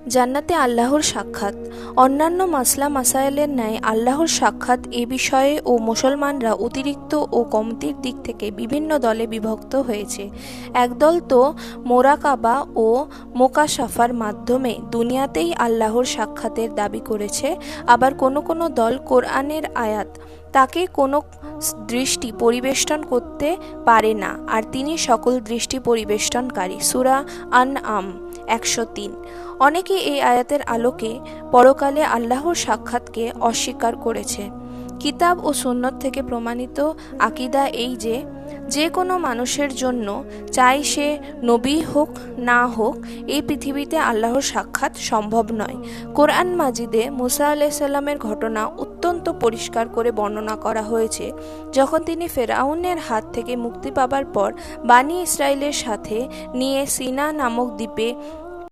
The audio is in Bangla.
জান্নাতে আল্লাহর সাক্ষাৎ। অন্যান্য মাসলা মাসায়েলের ন্যায় আল্লাহর সাক্ষাৎ এ বিষয়ে ও মুসলমানরা অতিরিক্ত ও কমতির দিক থেকে বিভিন্ন দলে বিভক্ত হয়েছে। একদল তো মোরাকাবা ও মোকাশাফার মাধ্যমে দুনিয়াতেই আল্লাহর সাক্ষাতের দাবি করেছে। আবার কোনো কোনো দল কোরআনের আয়াত তাকে কোনো দৃষ্টি পরিবেষ্টন করতে পারে না, আর তিনি সকল দৃষ্টি পরিবেষ্টনকারী। সূরা আনআম 103। অনেকে এই আয়াতের আলোকে পরকালে আল্লাহর সাক্ষাৎকে অস্বীকার করেছে। কিতাব ও সুন্নত থেকে প্রমাণিত আকিদা এই যে কোনো মানুষের জন্য, চাই সে নবী হোক না হোক, এই পৃথিবীতে আল্লাহর সাক্ষাৎ সম্ভব নয়। কোরআন মাজিদে মুসা আলাইহিসসালামের ঘটনা অত্যন্ত পরিষ্কার করে বর্ণনা করা হয়েছে। যখন তিনি ফেরাউনের হাত থেকে মুক্তি পাবার পর বানি ইসরায়েলের সাথে নিয়ে সিনা নামক দ্বীপে